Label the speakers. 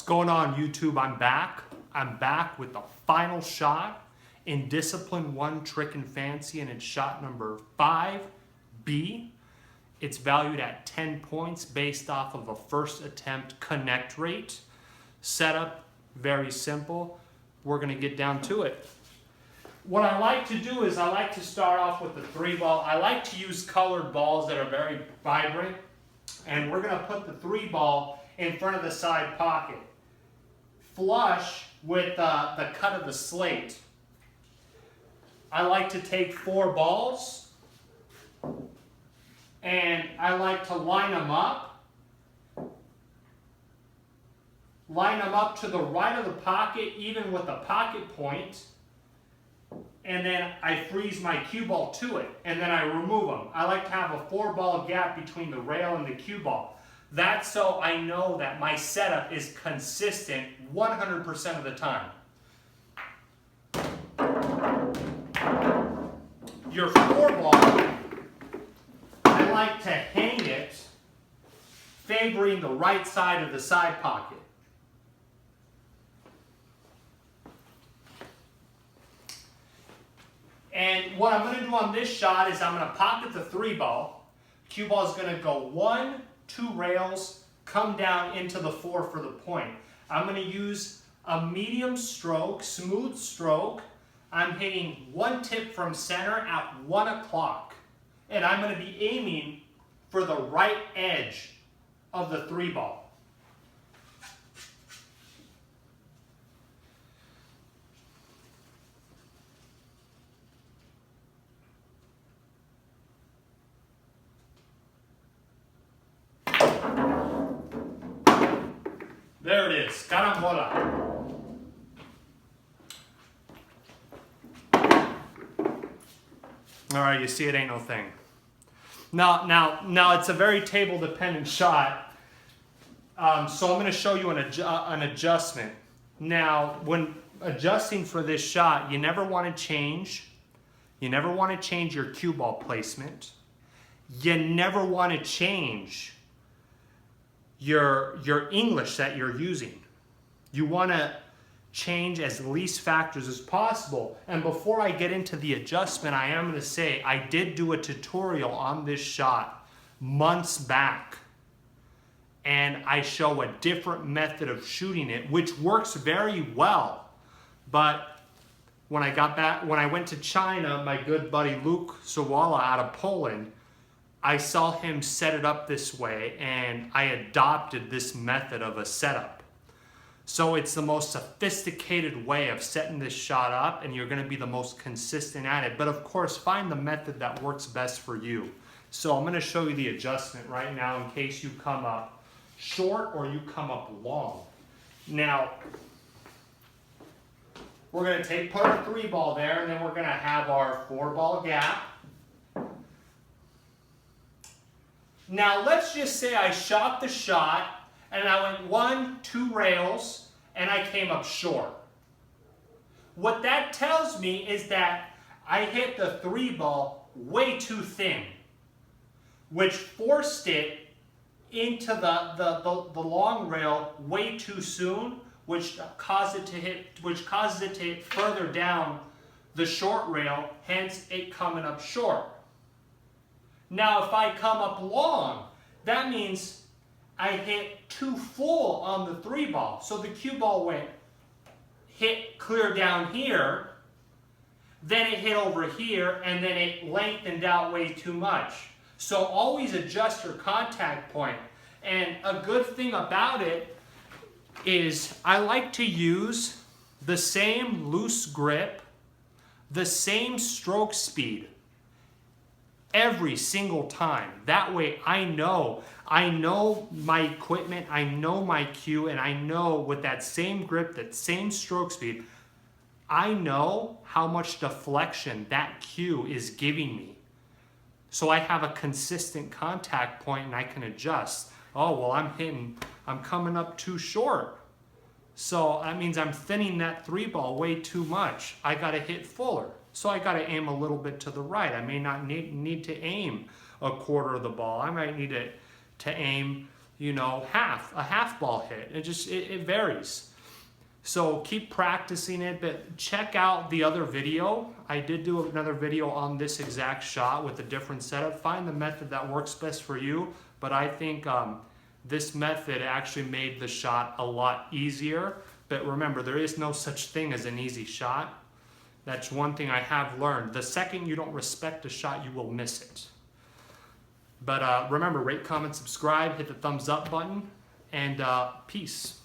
Speaker 1: going on, YouTube? I'm back. I'm back with the final shot in Discipline 1 Trick and Fancy, and it's shot number 5B. It's valued at 10 points based off of a first attempt connect rate. Setup, very simple. We're going to get down to it. What I like to do is I like to start off with the 3-ball. I like to use colored balls that are very vibrant. And we're going to put the 3-ball in front of the side pocket, flush with the cut of the slate. I like to take 4 balls, and I like to line them up to the right of the pocket, even with the pocket point, and then I freeze my cue ball to it, and then I remove them. I like to have a 4-ball gap between the rail and the cue ball. That's so I know that my setup is consistent 100% of the time. Your 4-ball, I like to hang it favoring the right side of the side pocket. And what I'm going to do on this shot is I'm going to pocket the 3-ball. Cue ball is going to go 1, 2 rails, come down into the 4 for the point. I'm going to use a medium stroke, smooth stroke. I'm hitting 1 tip from center at 1 o'clock. And I'm going to be aiming for the right edge of the 3-ball. There it is, carambola. All right, you see it ain't no thing. Now it's a very table-dependent shot, so I'm going to show you an adjustment. Now, when adjusting for this shot, you never want to change. You never want to change your cue ball placement. You never want to change your English that you're using. You want to change as least factors as possible. And before I get into the adjustment, I am going to say I did do a tutorial on this shot months back, and I show a different method of shooting it, which works very well. But when I went to China, my good buddy Luke Sawala out of Poland, I saw him set it up this way, and I adopted this method of a setup. So it's the most sophisticated way of setting this shot up, and you're going to be the most consistent at it. But of course, find the method that works best for you. So I'm going to show you the adjustment right now in case you come up short or you come up long. Now, we're going to put our 3-ball there, and then we're going to have our 4-ball gap. Now let's just say I shot the shot and I went 1, 2 rails and I came up short. What that tells me is that I hit the 3-ball way too thin, which forced it into the long rail way too soon, which causes it to hit further down the short rail, hence it coming up short. Now, if I come up long, that means I hit too full on the 3-ball. So the cue ball hit clear down here, then it hit over here, and then it lengthened out way too much. So always adjust your contact point. And a good thing about it is I like to use the same loose grip, the same stroke speed every single time. That way I know my equipment, I know my cue, and I know with that same grip, that same stroke speed, I know how much deflection that cue is giving me. So I have a consistent contact point and I can adjust. Oh, well, I'm coming up too short. So that means I'm thinning that 3-ball way too much. I got to hit fuller. So I got to aim a little bit to the right. I may not need to aim a quarter of the ball. I might need to aim you know, a half ball hit. It varies. So keep practicing it, but check out the other video. I did do another video on this exact shot with a different setup. Find the method that works best for you, but I think this method actually made the shot a lot easier. But remember, there is no such thing as an easy shot. That's one thing I have learned. The second you don't respect a shot, you will miss it. But remember, rate, comment, subscribe, hit the thumbs up button, and peace.